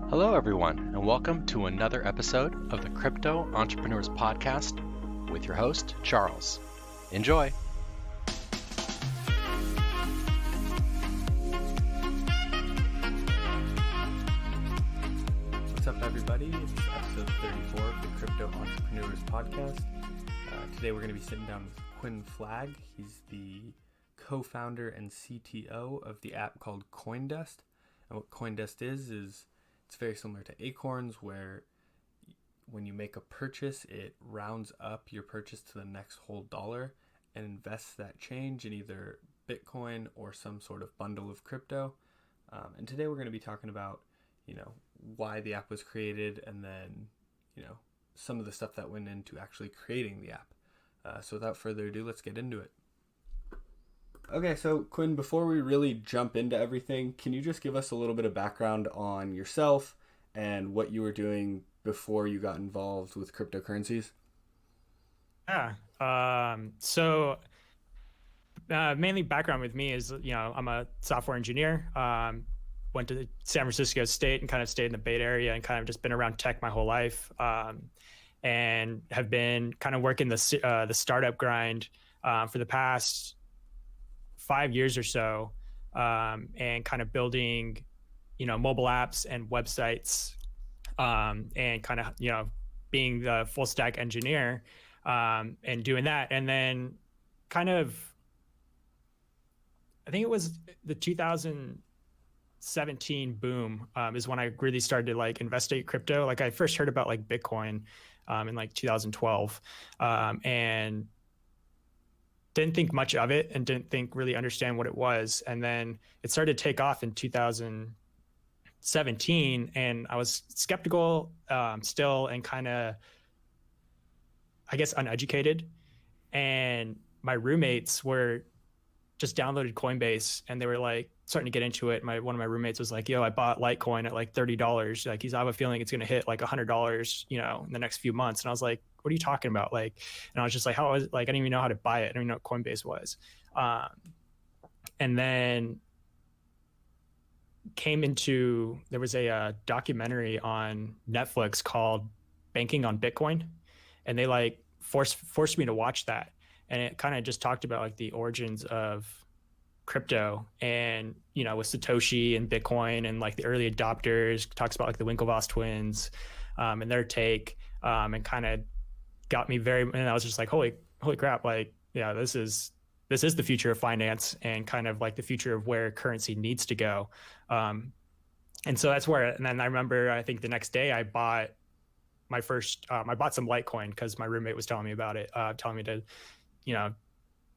Hello, everyone, and welcome to another episode of the Crypto Entrepreneurs Podcast with your host, Charles. Enjoy. What's up, everybody? It's episode 34 of the Crypto Entrepreneurs Podcast. Today we're going to be sitting down with Quinn Flagg. He's the co-founder and CTO of the app called Coindust. And what Coindust is it's very similar to Acorns, where when you make a purchase, it rounds up your purchase to the next whole dollar and invests that change in either Bitcoin or some sort of bundle of crypto. And today we're going to be talking about, why the app was created, and then, some of the stuff that went into actually creating the app. So without further ado, let's get into it. Okay, so Quinn, before we really jump into everything, can you just give us a little bit of background on yourself and what you were doing before you got involved with cryptocurrencies? Mainly background with me is, I'm a software engineer. Went to San Francisco State and kind of stayed in the Bay Area and kind of just been around tech my whole life, and have been kind of working the startup grind for the past 5 years or so, and kind of building, mobile apps and websites, and kind of, being the full stack engineer, and doing that. And then kind of, I think it was the 2017 boom, is when I really started to investigate crypto. I first heard about Bitcoin, in 2012, and didn't think much of it and didn't really understand what it was. And then it started to take off in 2017, and I was skeptical still, and kind of, I guess, uneducated. And my roommates were just downloaded Coinbase, and they were starting to get into it. One of my roommates was like, "Yo, I bought Litecoin at $30. I have a feeling it's going to hit $100, in the next few months." And I was like, "What are you talking about?" And I was just like, I didn't even know how to buy it. I didn't even know what Coinbase was. And then there was a documentary on Netflix called Banking on Bitcoin. And they forced me to watch that. And it kind of just talked about the origins of crypto, and, with Satoshi and Bitcoin, and the early adopters. Talks about the Winklevoss twins, and their take, and kind of got me and I was just like, holy crap. This is the future of finance, and kind of the future of where currency needs to go. And so that's where, and then I remember, I think the next day I bought my first, I bought some Litecoin because my roommate was telling me about it, telling me to, it's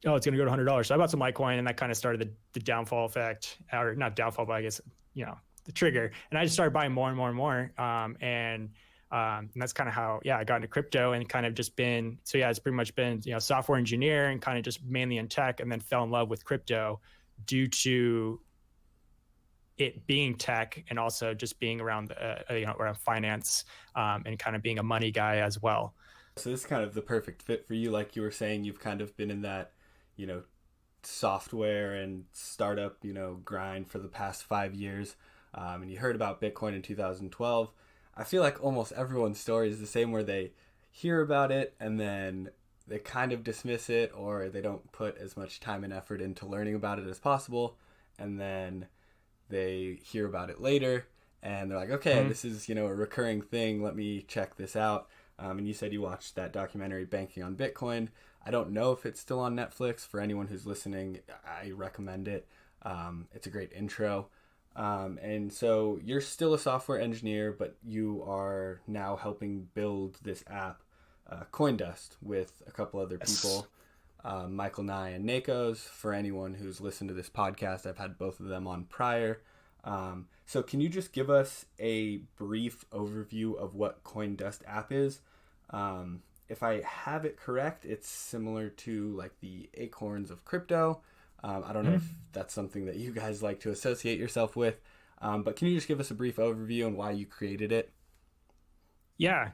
going to go to $100. So I bought some Litecoin, and that kind of started the downfall effect, or not downfall, but I guess, the trigger. And I just started buying more and more and more. And that's kind of how, I got into crypto, and kind of just been, it's pretty much been, software engineer, and kind of just mainly in tech, and then fell in love with crypto due to it being tech, and also just being around, around finance, and kind of being a money guy as well. So this is kind of the perfect fit for you. Like you were saying, you've kind of been in that, software and startup, grind for the past 5 years. And you heard about Bitcoin in 2012. I feel like almost everyone's story is the same, where they hear about it and then they kind of dismiss it, or they don't put as much time and effort into learning about it as possible. And then they hear about it later and they're like, okay, this is, a recurring thing. Let me check this out. And you said you watched that documentary, Banking on Bitcoin. I don't know if it's still on Netflix. For anyone who's listening, I recommend it. It's a great intro. And so you're still a software engineer, but you are now helping build this app, Coindust, with a couple other people, Micheal Nye and Nekoz. For anyone who's listened to this podcast, I've had both of them on prior. So can you just give us a brief overview of what Coindust app is? If I have it correct, it's similar to the Acorns of crypto. I don't know if that's something that you guys like to associate yourself with, but can you just give us a brief overview on why you created it? Yeah.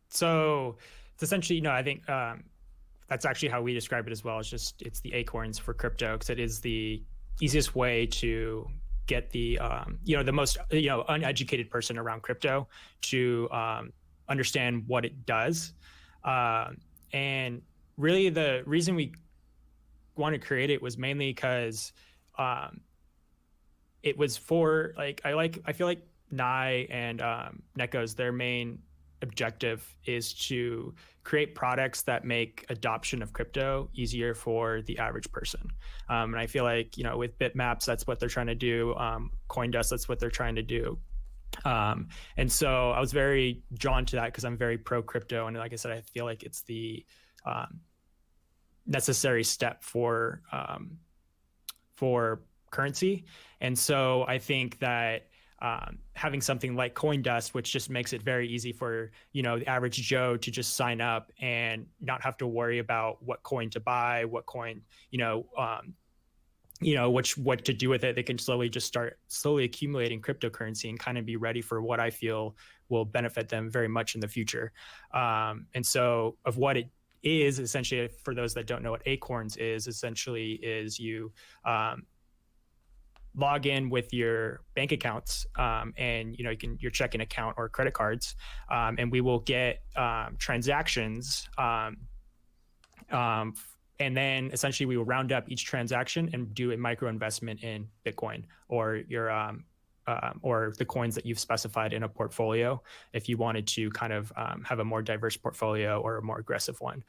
So it's essentially, I think that's actually how we describe it as well. It's the Acorns for crypto, because it is the easiest way to get the the most uneducated person around crypto to understand what it does. And really, the reason we wanted to create it was mainly because it was for I feel like Nye and Nekoz, their main objective is to create products that make adoption of crypto easier for the average person. And I feel like, with bitmaps, that's what they're trying to do. Coindust, that's what they're trying to do. And so I was very drawn to that because I'm very pro crypto. And like I said, I feel like it's the necessary step for currency. And so I think that having something like Coindust, which just makes it very easy for the average Joe to just sign up and not have to worry about what coin to buy, what coin what to do with it. They can start accumulating cryptocurrency and kind of be ready for what I feel will benefit them very much in the future. And so of what it is, essentially, for those that don't know what Acorns is, essentially is you log in with your bank accounts and your checking account or credit cards, and we will get transactions, and then essentially we will round up each transaction and do a micro investment in Bitcoin or your or the coins that you've specified in a portfolio if you wanted to kind of have a more diverse portfolio or a more aggressive one.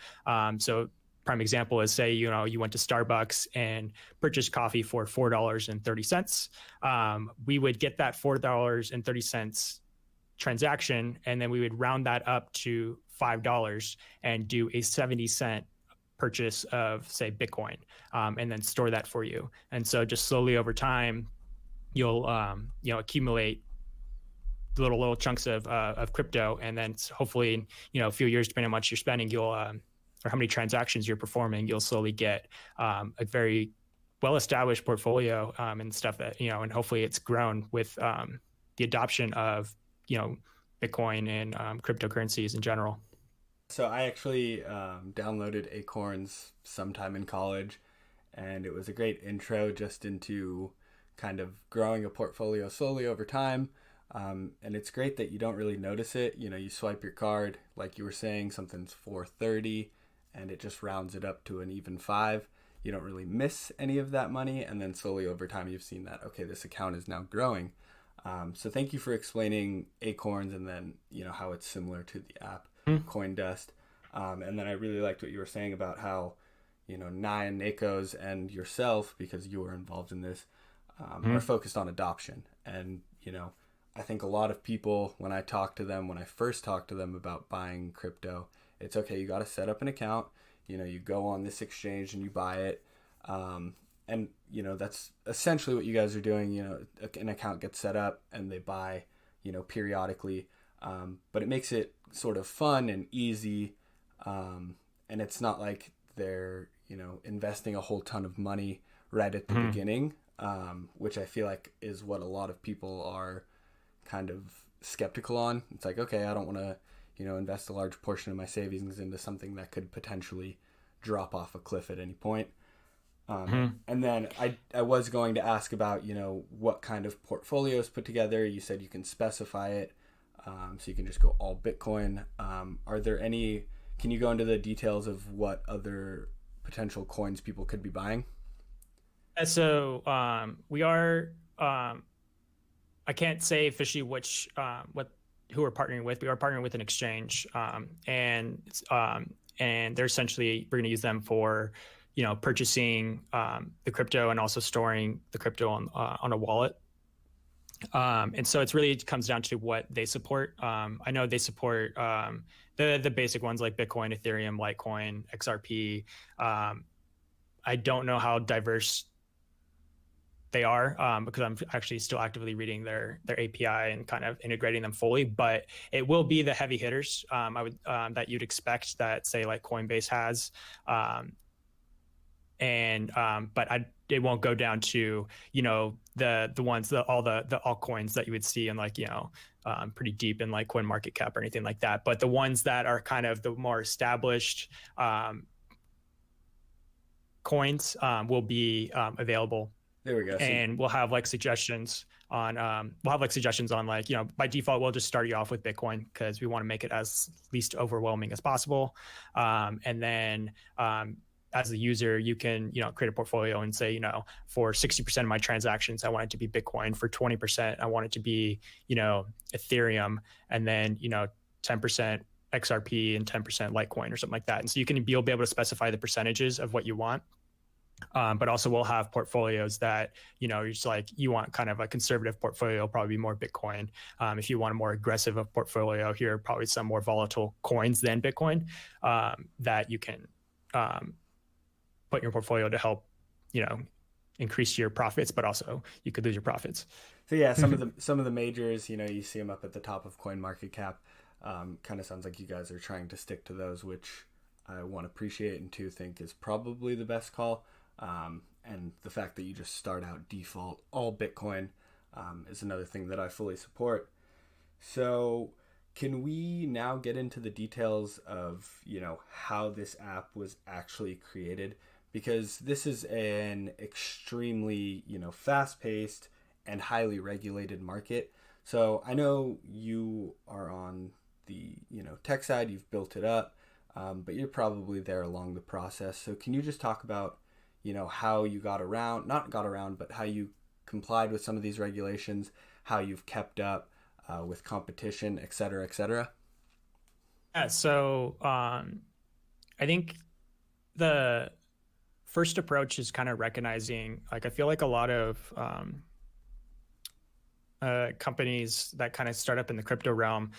So prime example is, say, you went to Starbucks and purchased coffee for $4.30. We would get that $4.30 transaction, and then we would round that up to $5 and do a 70-cent purchase of, say, Bitcoin, and then store that for you. And so just slowly over time, you'll accumulate little chunks of crypto, and then hopefully in a few years, depending on how much you're spending, you'll or how many transactions you're performing, you'll slowly get a very well-established portfolio and stuff that, and hopefully it's grown with the adoption of, Bitcoin and cryptocurrencies in general. So I actually downloaded Acorns sometime in college, and it was a great intro just into kind of growing a portfolio slowly over time. And it's great that you don't really notice it. You swipe your card, like you were saying, something's $4.30, and it just rounds it up to an even $5. You don't really miss any of that money, and then slowly over time you've seen that, okay, this account is now growing. So thank you for explaining Acorns, and then how it's similar to the app Coindust. And then I really liked what you were saying about how Nye and Nekoz and yourself, because you were involved in this, are focused on adoption. And I think a lot of people, when I first talked to them about buying crypto, it's okay, you got to set up an account, you go on this exchange and you buy it. And that's essentially what you guys are doing. An account gets set up and they buy, periodically. But it makes it sort of fun and easy. And it's not like they're, investing a whole ton of money right at the beginning, which I feel like is what a lot of people are kind of skeptical on. It's like, okay, I don't want to, invest a large portion of my savings into something that could potentially drop off a cliff at any point. And then I was going to ask about, what kind of portfolios put together. You said you can specify it, so you can just go all Bitcoin. Are there can you go into the details of what other potential coins people could be buying? So we are, I can't say officially who we're partnering with. We are partnering with an exchange, and they're essentially, we're going to use them for, purchasing the crypto and also storing the crypto on a wallet. And so it comes down to what they support. I know they support the basic ones like Bitcoin, Ethereum, Litecoin, XRP. I don't know how diverse they are because I'm actually still actively reading their API and kind of integrating them fully. But it will be the heavy hitters that you'd expect that, say, like Coinbase has. But it won't go down to the ones all the altcoins that you would see in pretty deep in like CoinMarketCap or anything like that. But the ones that are kind of the more established coins will be available There we go. And we'll have like suggestions on like, by default, we'll just start you off with Bitcoin because we want to make it as least overwhelming as possible. And then as a user, you can, create a portfolio and say, for 60% of my transactions, I want it to be Bitcoin. For 20%, I want it to be, Ethereum. And then, 10% XRP and 10% Litecoin or something like that. And so you'll be able to specify the percentages of what you want. But also we'll have portfolios that, you're just like, you want kind of a conservative portfolio, probably be more Bitcoin. If you want a more aggressive portfolio, here are probably some more volatile coins than Bitcoin that you can put in your portfolio to help, increase your profits, but also you could lose your profits. So yeah, some of the majors, you see them up at the top of CoinMarketCap. Kind of sounds like you guys are trying to stick to those, which I one, appreciate, and two, think is probably the best call. And the fact that you just start out default all Bitcoin is another thing that I fully support. So can we now get into the details of, how this app was actually created? Because this is an extremely, fast-paced and highly regulated market. So I know you are on the, tech side, you've built it up, but you're probably there along the process. So can you just talk about, how you but how you complied with some of these regulations, how you've kept up with competition, et cetera, et cetera? Yeah, so I think the first approach is kind of recognizing, like, I feel like a lot of companies that kind of start up in the crypto realm,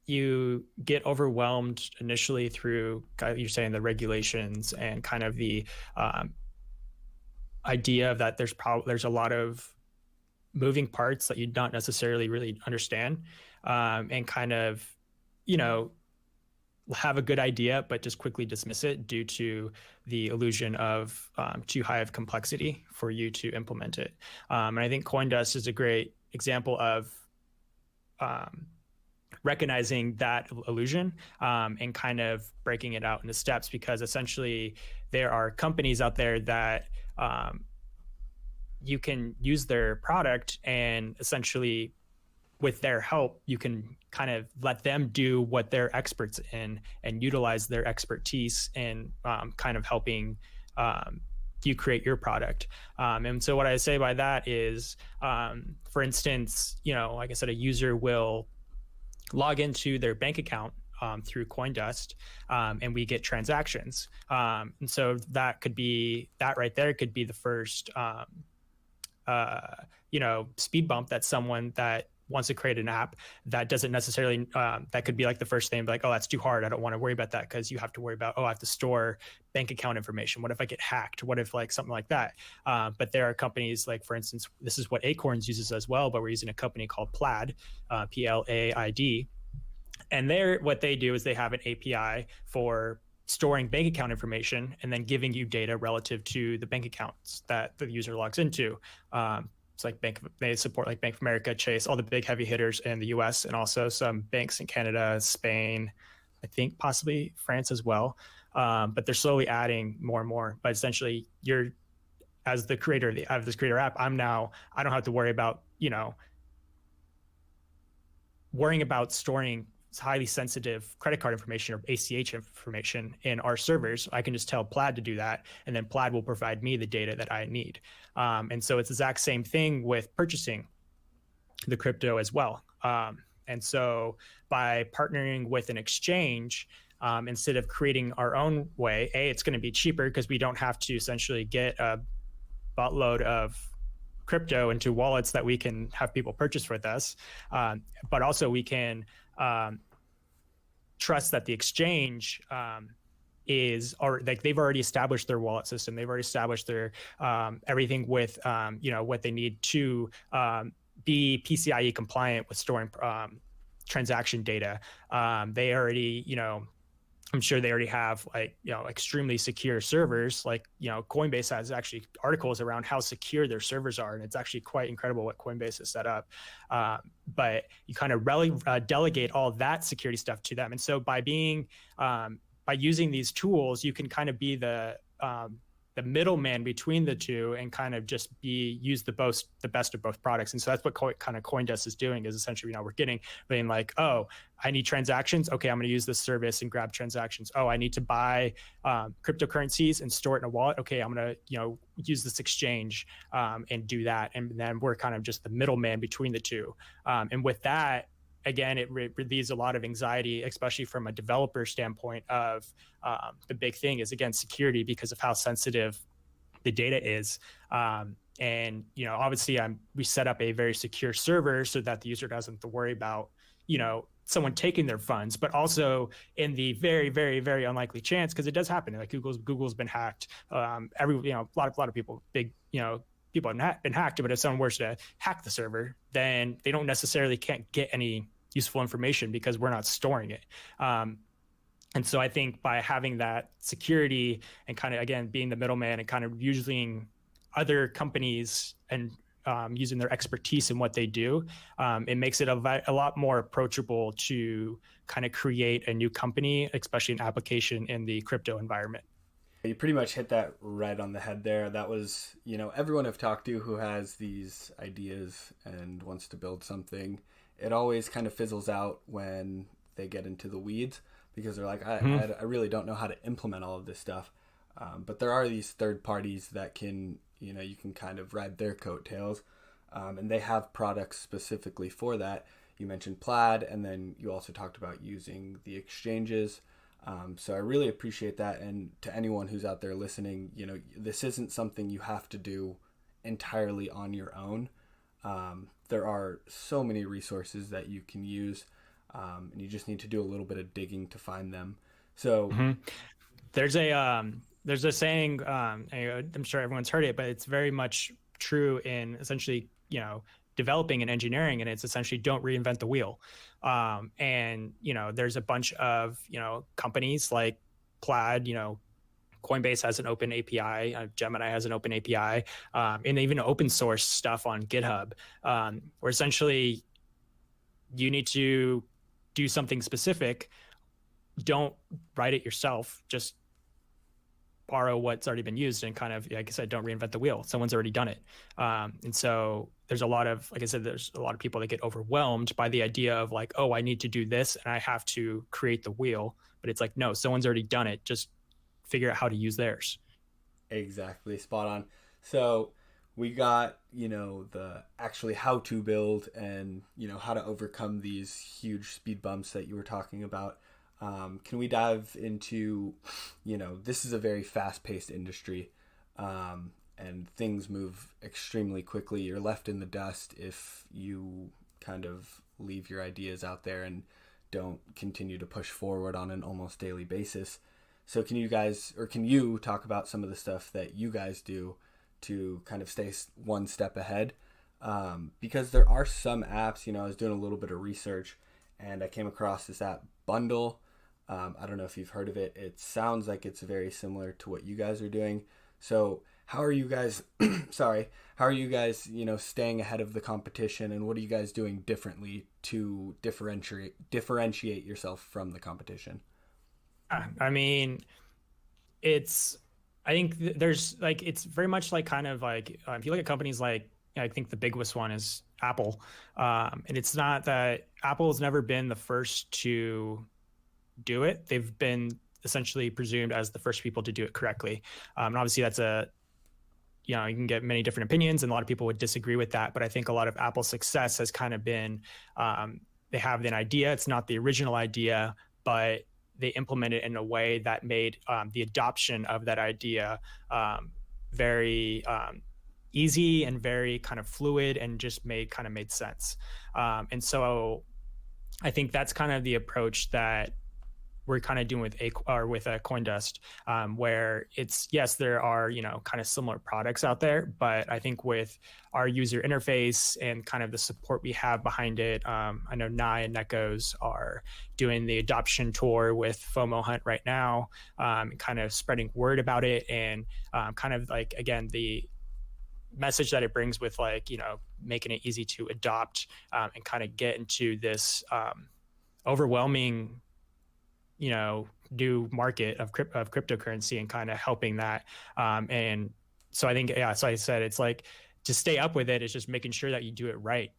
you get overwhelmed initially through, you're saying, the regulations and kind of the idea that there's a lot of moving parts that you don't necessarily really understand, and kind of, have a good idea, but just quickly dismiss it due to the illusion of too high of complexity for you to implement it. And I think Coindust is a great example of recognizing that illusion and kind of breaking it out into steps, because essentially there are companies out there that you can use their product, and essentially with their help, you can kind of let them do what they're experts in and utilize their expertise in kind of helping you create your product. And so what I say by that is, for instance, like I said, a user will log into their bank account through Coindust, and we get transactions. And so that right there could be the first, speed bump that someone that wants to create an app that doesn't necessarily, that could be like the first thing, like, oh, that's too hard. I don't want to worry about that, because you have to worry about, I have to store bank account information. What if I get hacked? What if like something like that? But there are companies like, for instance, this is what Acorns uses as well, but we're using a company called Plaid, Plaid. And what they do is they have an API for storing bank account information and then giving you data relative to the bank accounts that the user logs into. It's like they support like Bank of America, Chase, all the big heavy hitters in the US, and also some banks in Canada, Spain, I think possibly France as well. But they're slowly adding more and more. But essentially, as the creator of this creator app, I don't have to worry about, storing highly sensitive credit card information or ACH information in our servers. I can just tell Plaid to do that, and then Plaid will provide me the data that I need. And so it's the exact same thing with purchasing the crypto as well. And so by partnering with an exchange, instead of creating our own way, it's going to be cheaper because we don't have to essentially get a buttload of crypto into wallets that we can have people purchase with us. But also we can trust that the exchange they've already established their wallet system. They've already established their everything with what they need to be PCIe compliant with storing transaction data. They already, I'm sure they already have extremely secure servers. Coinbase has actually articles around how secure their servers are, and it's actually quite incredible what Coinbase has set up. But you kind of delegate all that security stuff to them, and so by using these tools, you can kind of be the the middleman between the two and kind of just use the best of both products. And so that's what kind of Coindust is doing, is essentially, we're being like, oh, I need transactions. Okay, I'm going to use this service and grab transactions. Oh, I need to buy cryptocurrencies and store it in a wallet. Okay, I'm going to use this exchange and do that. And then we're kind of just the middleman between the two. And with that, again, it relieves a lot of anxiety, especially from a developer standpoint of the big thing is, again, security, because of how sensitive the data is. And, obviously we set up a very secure server so that the user doesn't have to worry about, someone taking their funds, but also in the very, very, very unlikely chance, because it does happen. Like Google's been hacked. A lot of people, people have been hacked, but if someone were to hack the server, then they can't get any useful information because we're not storing it. And so I think by having that security and kind of, again, being the middleman and kind of using other companies and using their expertise in what they do, it makes it a lot more approachable to kind of create a new company, especially an application in the crypto environment. You pretty much hit that right on the head there. That was, everyone I've talked to who has these ideas and wants to build something, it always kind of fizzles out when they get into the weeds, because they're like, I really don't know how to implement all of this stuff. But there are these third parties that can, you can kind of ride their coattails, and they have products specifically for that. You mentioned Plaid, and then you also talked about using the exchanges. So I really appreciate that. And to anyone who's out there listening, this isn't something you have to do entirely on your own. There are so many resources that you can use, and you just need to do a little bit of digging to find them. So there's a saying, I'm sure everyone's heard it, but it's very much true in essentially, developing and engineering, and it's essentially don't reinvent the wheel. And there's a bunch of companies like Plaid, Coinbase has an open API, Gemini has an open API, and even open source stuff on GitHub, where essentially you need to do something specific. Don't write it yourself, just borrow what's already been used and kind of, like I said, don't reinvent the wheel. Someone's already done it. And so there's a lot of, like I said, there's a lot of people that get overwhelmed by the idea of like, oh, I need to do this and I have to create the wheel. But it's like, no, someone's already done it. Just figure out how to use theirs. Exactly. Spot on. So we got, the actually how to build and, how to overcome these huge speed bumps that you were talking about. Can we dive into, this is a very fast-paced industry, and things move extremely quickly. You're left in the dust if you kind of leave your ideas out there and don't continue to push forward on an almost daily basis. So can you talk about some of the stuff that you guys do to kind of stay one step ahead? Because there are some apps, I was doing a little bit of research and I came across this app, Bundle. I don't know if you've heard of it. It sounds like it's very similar to what you guys are doing. So how are you guys, staying ahead of the competition, and what are you guys doing differently to differentiate yourself from the competition? I mean, it's very much like kind of like, if you look at companies like, I think the biggest one is Apple. And it's not that Apple's never been the first to do it. They've been essentially presumed as the first people to do it correctly. And obviously that's you can get many different opinions and a lot of people would disagree with that. But I think a lot of Apple's success has kind of been, they have an idea. It's not the original idea, but they implement it in a way that made the adoption of that idea very easy and very kind of fluid and just made sense. And so I think that's kind of the approach that we're kind of doing with Coindust, where it's, yes, there are, kind of similar products out there, but I think with our user interface and kind of the support we have behind it, I know Nye and Nekoz are doing the adoption tour with FOMO Hunt right now, kind of spreading word about it and kind of like, again, the message that it brings with like, making it easy to adopt and kind of get into this overwhelming new market of cryptocurrency and kind of helping that. And so I think, yeah, so I said, it's like to stay up with it is just making sure that you do it right.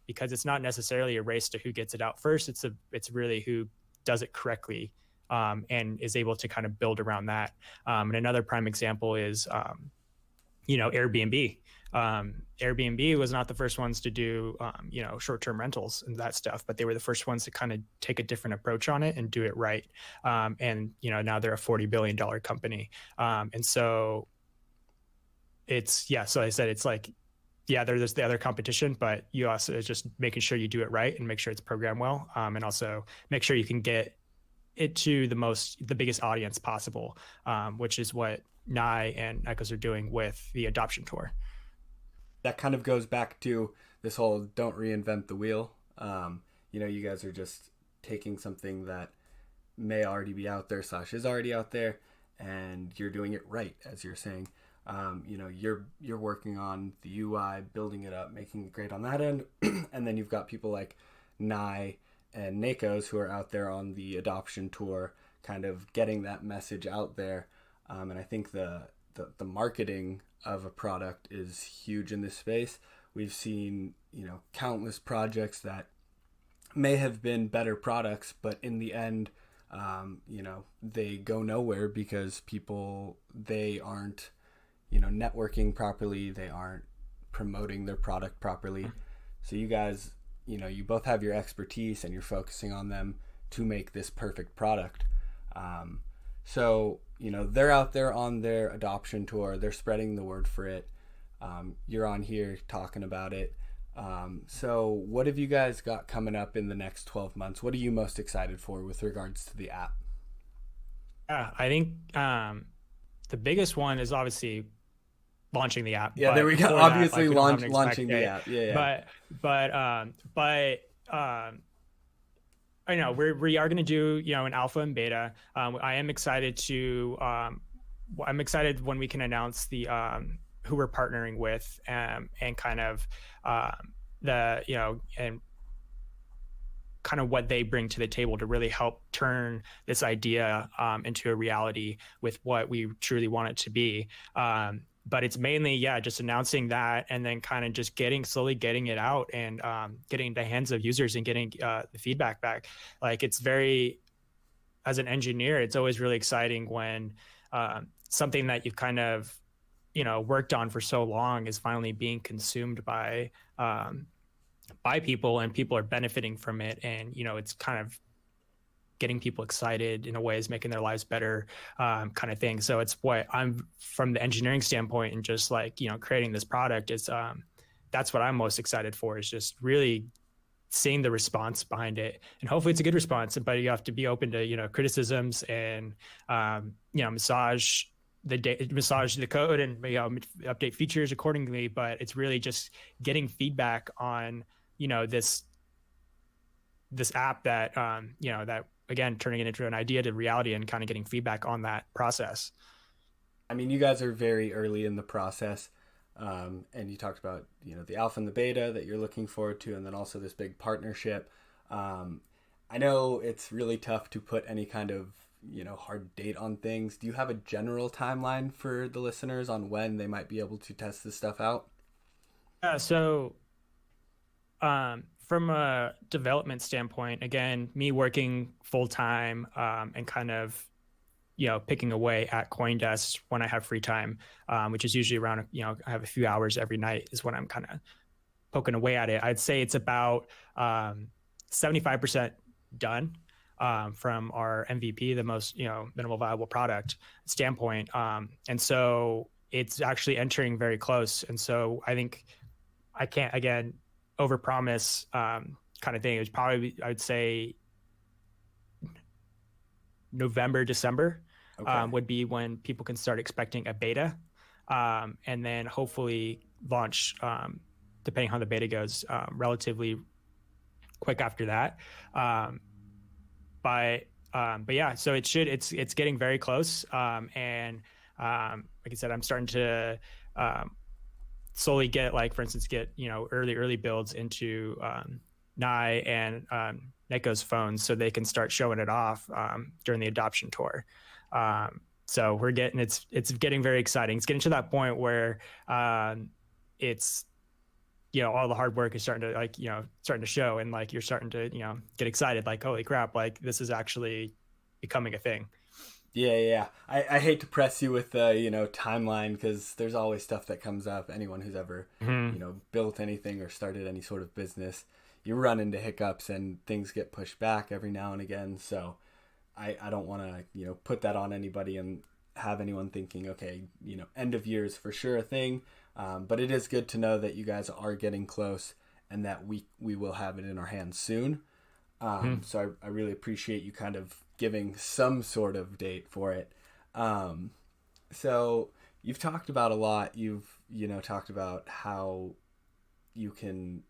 Because it's not necessarily a race to who gets it out first. It's really who does it correctly, and is able to kind of build around that. And another prime example is, Airbnb. Airbnb was not the first ones to do, short-term rentals and that stuff, but they were the first ones to kind of take a different approach on it and do it right. And now they're a $40 billion company. And so so I said, it's like, yeah, there's the other competition, but you also is just making sure you do it right and make sure it's programmed well. And also make sure you can get it to the biggest audience possible, which is what Nye and Nekoz are doing with the adoption tour. That kind of goes back to this whole don't reinvent the wheel. You guys are just taking something that may already be out there / is already out there, and you're doing it right, as you're saying. You're working on the UI, building it up, making it great on that end, and then you've got people like Nye and Nekoz who are out there on the adoption tour, kind of getting that message out there. And I think the marketing of a product is huge in this space. We've seen, countless projects that may have been better products, but in the end, they go nowhere because they aren't, networking properly. They aren't promoting their product properly. So you guys, you both have your expertise and you're focusing on them to make this perfect product. So they're out there on their adoption tour. They're spreading the word for it. You're on here talking about it. So what have you guys got coming up in the next 12 months? What are you most excited for with regards to the app? I think the biggest one is obviously launching the app. Yeah, there we go. Obviously, launching the app. Yeah. But I know we are going to do, an alpha and beta. I am excited I'm excited when we can announce the who we're partnering with, and kind of and kind of what they bring to the table to really help turn this idea into a reality with what we truly want it to be. But it's mainly, just announcing that, and then kind of just slowly getting it out, and getting the hands of users and getting the feedback back. Like, it's as an engineer, it's always really exciting when something that you've kind of, worked on for so long is finally being consumed by people, and people are benefiting from it. And, it's kind of getting people excited in a way, is making their lives better, kind of thing. So it's what I'm, from the engineering standpoint, and just like, creating this product is, that's what I'm most excited for, is just really seeing the response behind it. And hopefully it's a good response, but you have to be open to, criticisms, and, massage the code, and, update features accordingly. But it's really just getting feedback on, this app that, that, again, turning it into an idea to reality, and kind of getting feedback on that process. I mean, you guys are very early in the process. And you talked about, the alpha and the beta that you're looking forward to, and then also this big partnership. I know it's really tough to put any kind of, hard date on things. Do you have a general timeline for the listeners on when they might be able to test this stuff out? So, from a development standpoint, again, me working full time, and kind of, picking away at Coindust when I have free time, which is usually around, I have a few hours every night, is when I'm kind of poking away at it. I'd say it's about 75% done, from our MVP, the most, minimal viable product standpoint. And so it's actually entering very close. And so I think I can't, again, overpromise, kind of thing. It was probably, I would say, November, December, would be when people can start expecting a beta, and then hopefully launch, depending on how the beta goes, relatively quick after that. But yeah, so it's getting very close. And like I said, I'm starting to slowly get, like, for instance, early builds into Nye and Nekoz phones so they can start showing it off during the adoption tour. So we're getting it's getting very exciting. It's getting to that point where it's all the hard work is starting to show, and like you're starting to get excited, like holy crap, like this is actually becoming a thing. Yeah. I hate to press you with timeline, because there's always stuff that comes up. Anyone who's ever built anything or started any sort of business, you run into hiccups and things get pushed back every now and again. So I don't want to put that on anybody and have anyone thinking, okay, end of year is for sure a thing. But it is good to know that you guys are getting close and that we will have it in our hands soon. So I really appreciate you kind of giving some sort of date for it. So you've talked about a lot. You've talked about how you can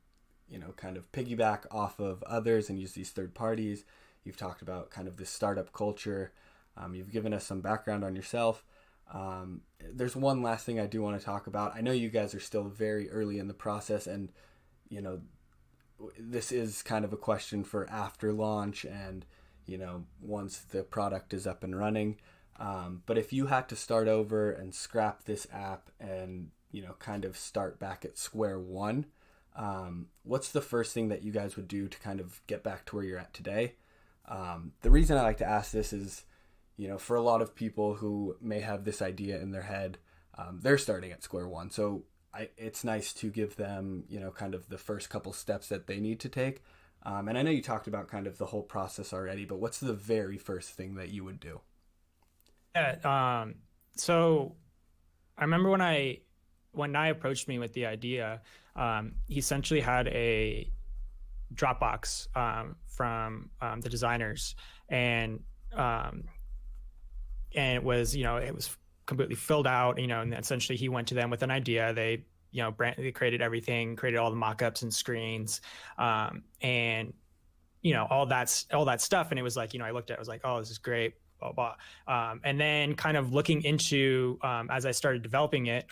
kind of piggyback off of others and use these third parties. You've talked about kind of this startup culture. You've given us some background on yourself. There's one last thing I do want to talk about. I know you guys are still very early in the process, and this is kind of a question for after launch and once the product is up and running. But if you had to start over and scrap this app and kind of start back at square one, what's the first thing that you guys would do to kind of get back to where you're at today? The reason I like to ask this is, for a lot of people who may have this idea in their head, they're starting at square one. So it's nice to give them, kind of the first couple steps that they need to take. And I know you talked about kind of the whole process already, but what's the very first thing that you would do? Yeah. So I remember when Nye approached me with the idea, he essentially had a Dropbox from the designers, and it was completely filled out, and essentially he went to them with an idea. They they created everything, created all the mock-ups and screens, and all that stuff. And it was like, I looked at it, I was like, oh, this is great, blah, blah. And then kind of looking into, as I started developing it,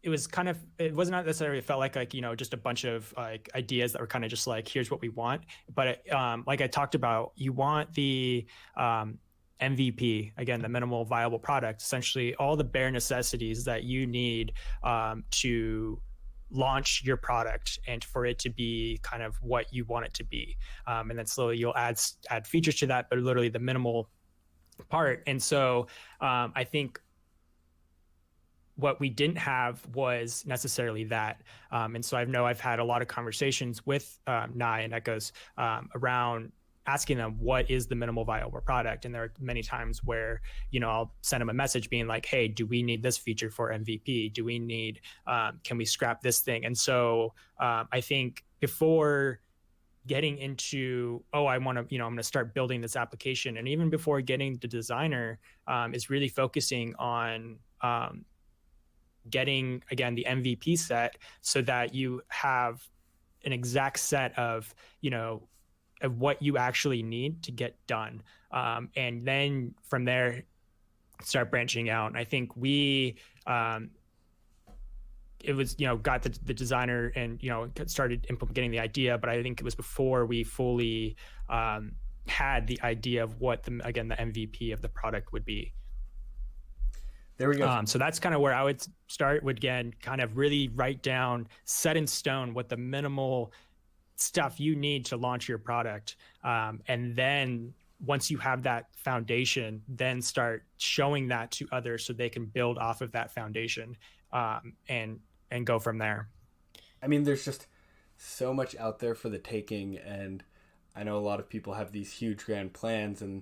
it was not necessarily, it felt like just a bunch of like ideas that were kind of just like, here's what we want. But like I talked about, you want the MVP, again, the minimal viable product, essentially all the bare necessities that you need to launch your product and for it to be kind of what you want it to be. And then slowly you'll add features to that, but literally the minimal part. And so I think what we didn't have was necessarily that. And so I've had a lot of conversations with Nye and Nekoz around asking them, what is the minimal viable product? And there are many times where, I'll send them a message being like, hey, do we need this feature for MVP? Do we need, can we scrap this thing? And so I think before getting into, I want to, I'm going to start building this application. And even before getting the designer is really focusing on getting, again, the MVP set so that you have an exact set of, of what you actually need to get done. And then from there, start branching out. And I think we, it was, got the designer and, started getting the idea, but I think it was before we fully had the idea of what the MVP of the product would be. There we go. So that's kind of where I would start, would again, kind of really write down, set in stone what the minimal stuff you need to launch your product. And then once you have that foundation, then start showing that to others so they can build off of that foundation and go from there. I mean, there's just so much out there for the taking. And I know a lot of people have these huge grand plans and,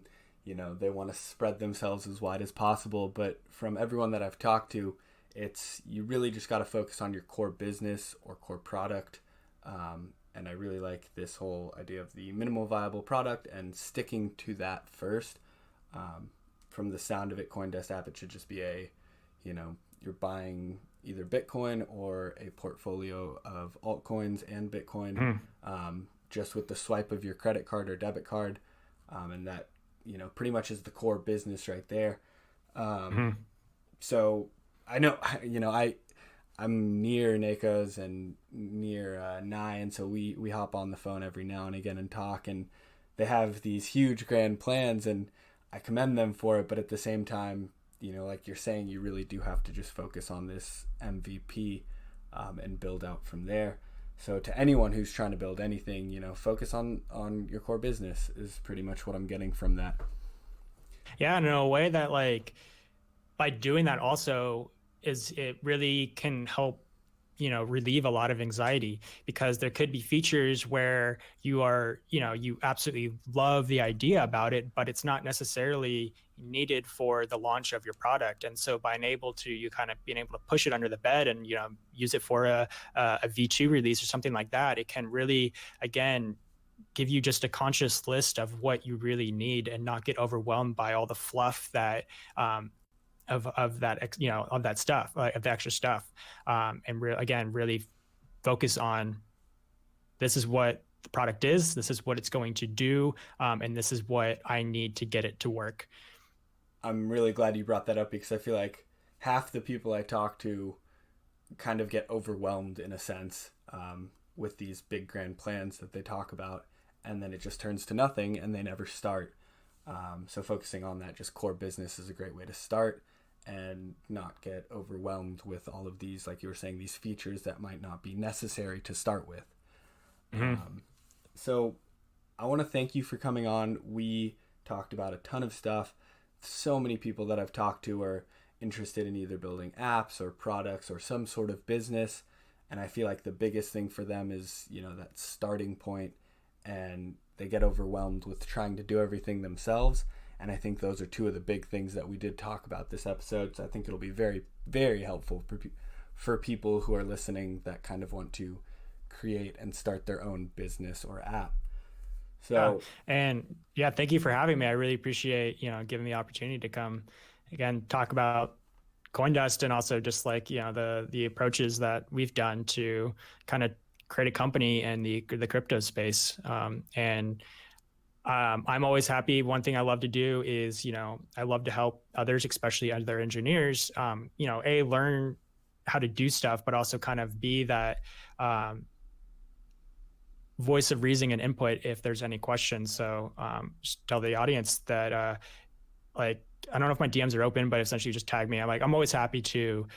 they want to spread themselves as wide as possible. But from everyone that I've talked to, you really just got to focus on your core business or core product. And I really like this whole idea of the minimal viable product and sticking to that first. From the sound of it, Coindust app, it should just be you're buying either Bitcoin or a portfolio of altcoins and Bitcoin, just with the swipe of your credit card or debit card. And that, pretty much is the core business right there. So I know, I'm near Nekoz and near Nye, and so we hop on the phone every now and again and talk, and they have these huge grand plans, and I commend them for it, but at the same time, like you're saying, you really do have to just focus on this MVP and build out from there. So to anyone who's trying to build anything, focus on your core business is pretty much what I'm getting from that. Yeah, in a way that like by doing that also it really can help relieve a lot of anxiety, because there could be features where you absolutely love the idea about it, but it's not necessarily needed for the launch of your product. And so being able to push it under the bed and use it for a V2 release or something like that, it can really, again, give you just a conscious list of what you really need and not get overwhelmed by all the fluff that of that stuff, of the extra stuff, and really focus on, this is what the product is, this is what it's going to do, and this is what I need to get it to work. I'm really glad you brought that up, because I feel like half the people I talk to kind of get overwhelmed in a sense with these big grand plans that they talk about, and then it just turns to nothing and they never start. So focusing on that just core business is a great way to start and not get overwhelmed with all of these, like you were saying, these features that might not be necessary to start with. So I want to thank you for coming on. We talked about a ton of stuff. So many people that I've talked to are interested in either building apps or products or some sort of business. And I feel like the biggest thing for them is, that starting point, and they get overwhelmed with trying to do everything themselves. And I think those are two of the big things that we did talk about this episode. So I think it'll be very, very helpful for people who are listening that kind of want to create and start their own business or app. So, thank you for having me. I really appreciate, giving me the opportunity to come again, talk about Coindust, and also just like, the approaches that we've done to kind of create a company in the crypto space. I'm always happy. One thing I love to do is, I love to help others, especially other engineers, learn how to do stuff, but also kind of be that voice of reason and input if there's any questions. So just tell the audience that, I don't know if my DMs are open, but essentially just tag me. I'm always happy to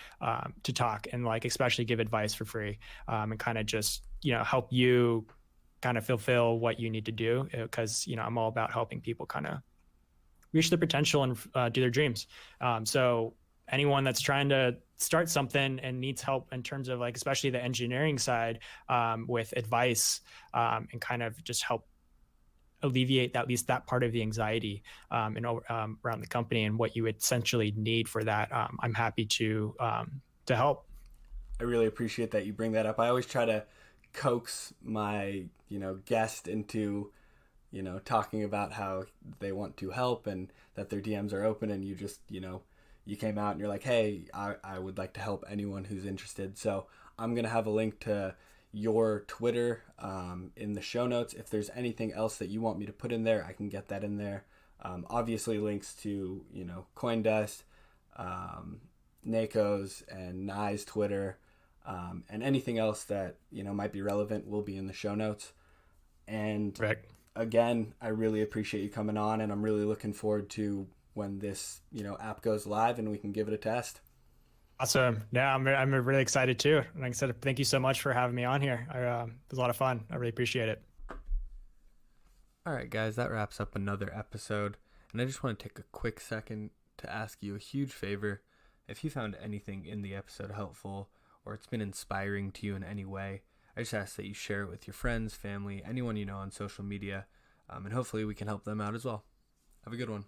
talk and especially give advice for free, and kind of just, help you kind of fulfill what you need to do, because, I'm all about helping people kind of reach their potential and do their dreams. So anyone that's trying to start something and needs help in terms of especially the engineering side, with advice, and kind of just help alleviate at least that part of the anxiety around the company and what you essentially need for that, I'm happy to help. I really appreciate that you bring that up. I always try to coax my guest into talking about how they want to help and that their DMs are open, and you just you came out and you're like, hey, I would like to help anyone who's interested. So I'm gonna have a link to your Twitter in the show notes. If there's anything else that you want me to put in there, I can get that in there. Obviously links to Coindust, Nekoz and Nye's Twitter, and anything else that might be relevant will be in the show notes. And again, I really appreciate you coming on, and I'm really looking forward to when this app goes live and we can give it a test. Awesome. Yeah, I'm really excited too. Like I said, thank you so much for having me on here. It was a lot of fun. I really appreciate it. All right, guys, that wraps up another episode. And I just want to take a quick second to ask you a huge favor. If you found anything in the episode helpful, or it's been inspiring to you in any way, I just ask that you share it with your friends, family, anyone you know on social media, and hopefully we can help them out as well. Have a good one.